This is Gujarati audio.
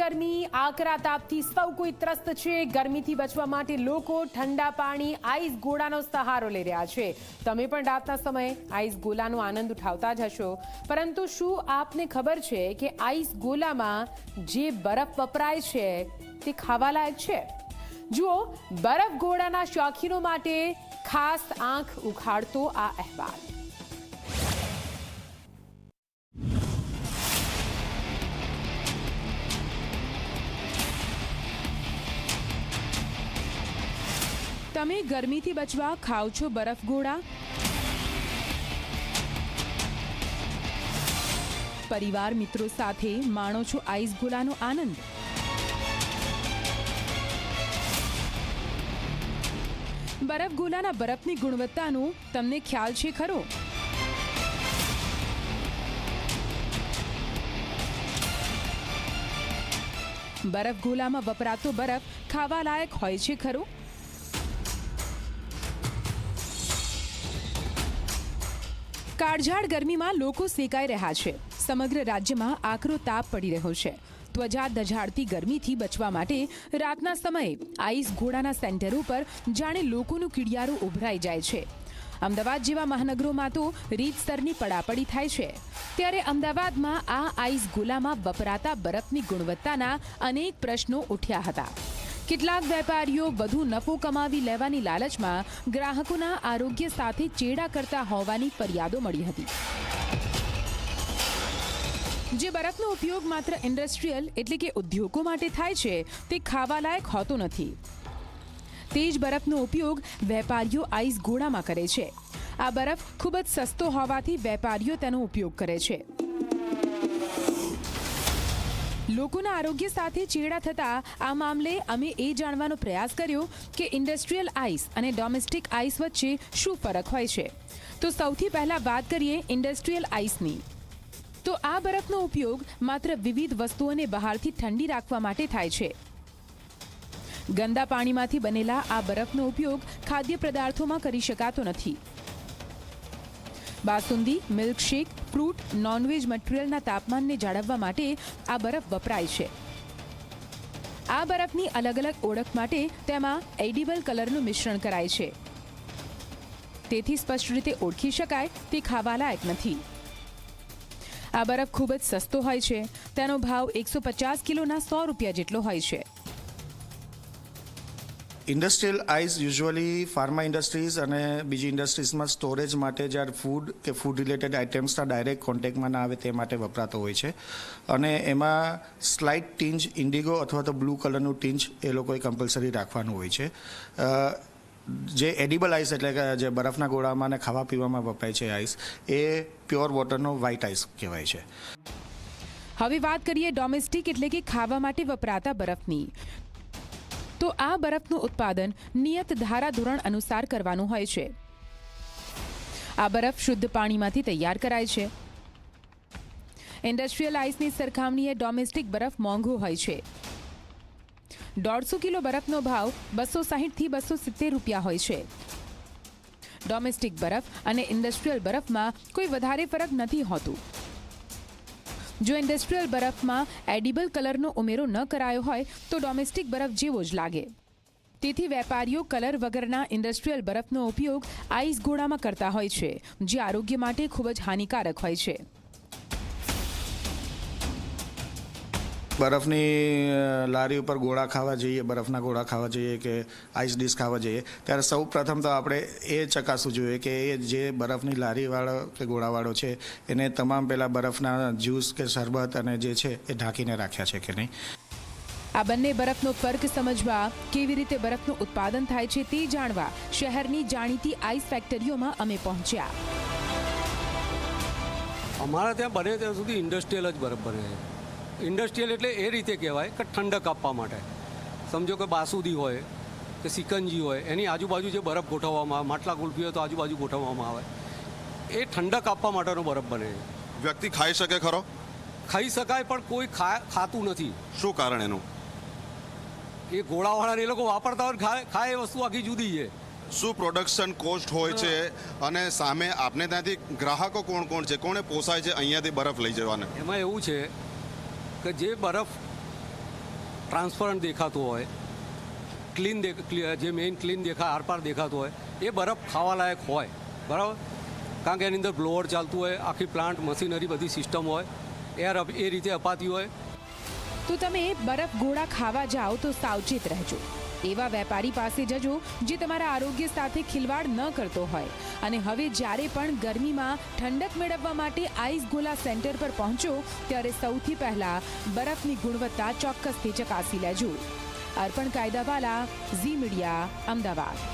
ગરમી, આકરા તાપથી સૌ કોઈ ત્રસ્ત છે। ગરમીથી બચવા માટે લોકો ઠંડા પાણી, આઈસ ગોળાનો સહારો લઈ રહ્યા છે। તમે પણ રાતના સમયે આઈસ ગોળાનો આનંદ ઉઠાવતા જ હશો, પરંતુ શું આપને ખબર છે કે આઈસ ગોળામાં જે બરફ વપરાય છે તે ખાવા લાયક છે? જુઓ, બરફ ગોળાના શોખીનો માટે ખાસ આંખ ઉઘાડતો આ અહેવાલ। તમે ગરમીથી બચવા ખાઓ છો બરફ ગોળા? પરિવાર મિત્રો સાથે માણો છો આઈસ ગોળાનો આનંદ? બરફ ગોળાના બરફની ગુણવત્તાનો તમને ખ્યાલ છે ખરો? બરફ ગોળામાં વપરાતો બરફ ખાવા લાયક હોય છે ખરો? કાળઝાળ ગરમીમાં લોકો સેકાઈ રહ્યા છે। સમગ્ર રાજ્યમાં આકરો તાપ પડી રહ્યો છે। ત્વચા દઝાડતી ગરમીથી બચવા માટે રાતના સમયે આઈસ ગોળાના સેન્ટરો પર જાણે લોકોનું કીડિયારું ઉભરાઈ જાય છે। અમદાવાદ જેવા મહાનગરોમાં તો રીતસરની પડાપડી થાય છે, ત્યારે અમદાવાદમાં આ આઈસ ગોળામાં વપરાતા બરફની ગુણવત્તાના અનેક પ્રશ્નો ઉઠ્યા હતા। કેટલાક વેપારીઓ વધુ નફો કમાવી લેવાની લાલચમાં ગ્રાહકોના આરોગ્ય સાથે ચેડા કરતા હોવાની ફરિયાદો મળી હતી। જે બરફનો ઉપયોગ માત્ર ઇન્ડસ્ટ્રીયલ એટલે કે ઉદ્યોગો માટે થાય છે તે ખાવાલાયક હોતો નથી। તે જ બરફનો ઉપયોગ વેપારીઓ આઈસ ગોળામાં કરે છે। આ બરફ ખૂબ જ સસ્તો હોવાથી વેપારીઓ તેનો ઉપયોગ કરે છે। લોકોના આરોગ્ય સાથે ચેડા થતા આ મામલે અમે એ જાણવાનો પ્રયાસ કર્યો કે ઇન્ડસ્ટ્રીયલ આઈસ અને ડોમેસ્ટિક આઈસ વચ્ચે શું ફરક હોય છે। તો સૌથી પહેલા વાત કરીએ ઇન્ડસ્ટ્રીયલ આઈસની। તો આ બરફનો ઉપયોગ માત્ર વિવિધ વસ્તુઓને બહારથી ઠંડી રાખવા માટે થાય છે। ગંદા પાણીમાંથી બનેલા આ બરફનો ઉપયોગ ખાદ્ય પદાર્થોમાં કરી શકાતો નથી। બાસુંદી, મિલ્કશેક, ફ્રૂટ, નોનવેજ મટીરિયલના તાપમાનને જાળવવા માટે આ બરફ વપરાય છે। આ બરફની અલગ અલગ ઓળખ માટે તેમાં એડિબલ કલરનું મિશ્રણ કરાય છે, તેથી સ્પષ્ટ રીતે ઓળખી શકાય તે ખાવાલાયક નથી। આ બરફ ખૂબ જ સસ્તો હોય છે। તેનો ભાવ 150 કિલોના 100 રૂપિયા જેટલો હોય છે। Industrial ice usually pharma industries અને બીજી ઇન્ડસ્ટ્રીઝમાં સ્ટોરેજ માટે જ્યારે ફૂડ કે ફૂડ રિલેટેડ આઇટમ્સના ડાયરેક્ટ કોન્ટેક્ટમાં ના આવે તે માટે વપરાતો હોય છે, અને એમાં સ્લાઇટ ટિંજ ઇન્ડિગો અથવા તો બ્લુ કલરનું ટિંજ એ લોકોએ કમ્પલસરી રાખવાનું હોય છે। જે એડિબલ આઈસ એટલે કે જે બરફના ગોળામાં અને ખાવા પીવામાં વપરાય છે આઈસ, એ પ્યોર વોટરનો વ્હાઇટ આઈસ કહેવાય છે। હવે વાત કરીએ ડોમેસ્ટિક એટલે કે ખાવા માટે વપરાતા બરફની। તો આ બરફનું ઉત્પાદન નિયત ધારાધોરણ અનુસાર કરવાનું હોય છે। આ બરફ શુદ્ધ પાણીમાંથી તૈયાર કરાય છે। ઇન્ડસ્ટ્રીયલ આઈસની સરખામણીએ ડોમેસ્ટિક બરફ મોંઘો હોય છે। 150 કિલો બરફનો ભાવ 260 થી 270 રૂપિયા હોય છે। ડોમેસ્ટિક બરફ અને ઇન્ડસ્ટ્રીયલ બરફમાં કોઈ વધારે ફરક નથી હોતું। જો ઇન્ડસ્ટ્રીયલ બરફમાં એડિબલ કલરનો ઉમેરો ન કરાયો હોય તો ડોમેસ્ટિક બરફ જેવો જ લાગે। તેથી વેપારીઓ કલર વગરના ઇન્ડસ્ટ્રીયલ બરફનો ઉપયોગ આઈસ ગોળામાં કરતા હોય છે, જે આરોગ્ય માટે ખૂબ જ હાનિકારક હોય છે। બરફની લારી ઉપર ગોળા ખાવા જઈએ, બરફના ગોળા ખાવા જઈએ કે આઈસ ડીશ ખાવા જઈએ, ત્યારે સૌ પ્રથમ તો આપણે એ ચકાસવું જોઈએ કે એ જે બરફની લારીવાળો કે ગોળાવાળો છે એને તમામ પહેલાં બરફના જ્યુસ કે શરબત અને જે છે એ ઢાંકીને રાખ્યા છે કે નહીં। આ બંને બરફનો ફર્ક સમજવા, કેવી રીતે બરફનું ઉત્પાદન થાય છે તે જાણવા શહેરની જાણીતી આઈસ ફેક્ટરીઓમાં અમે પહોંચ્યા। અમારા ત્યાં બને ત્યાં સુધી ઇન્ડસ્ટ્રીયલ જ બરફ બને છે। ઇન્ડસ્ટ્રીયલ એટલે એ રીતે કહેવાય કે ઠંડક આપવા માટે। સમજો કે બાસુદી હોય કે સિકંજી હોય, એની આજુબાજુ જે બરફ ગોઠવવામાં આવે, માટલા કુલ્ફી હોય તો આજુબાજુ ગોઠવવામાં આવે, એ ઠંડક આપવા માટેનો બરફ બને છે। વ્યક્તિ ખાઈ શકે ખરો? ખાઈ શકાય, પણ કોઈ ખાતું નથી। શું કારણ એનું? એ ગોળાવાળાને એ લોકો વાપરતા હોય, ખાય એ વસ્તુ આખી જુદી છે। શું પ્રોડક્શન કોસ્ટ હોય છે, અને સામે આપને ત્યાંથી ગ્રાહકો કોણ કોણ છે, કોને પોસાય છે અહીંયાથી બરફ લઈ જવાને? એમાં એવું છે કે જે બરફ ટ્રાન્સપરન્ટ દેખાતો હોય, ક્લીન જે મેઇન ક્લીન દેખાય, આરપાર દેખાતો હોય, એ બરફ ખાવાલાયક હોય, બરાબર. કારણ કે એની અંદર બ્લોઅર ચાલતું હોય, આખી પ્લાન્ટ મશીનરી બધી સિસ્ટમ હોય, એર એ રીતે અપાતી હોય. તો તમે બરફ ગોળા ખાવા જાઓ તો સાવચેત રહેજો. એવા વેપારી પાસે જજો જે તમારા આરોગ્ય સાથે ખિલવાડ ન કરતો હોય. અને હવે જ્યારે પણ ગરમીમાં ઠંડક મેળવવા માટે આઈસ ગોલા સેન્ટર પર પહોંચો ત્યારે સૌથી પહેલા બરફની ગુણવત્તા ચોક્કસથી ચકાસી લેજો. અર્પણ કાયદાવાલા, ઝી મીડિયા, અમદાવાદ.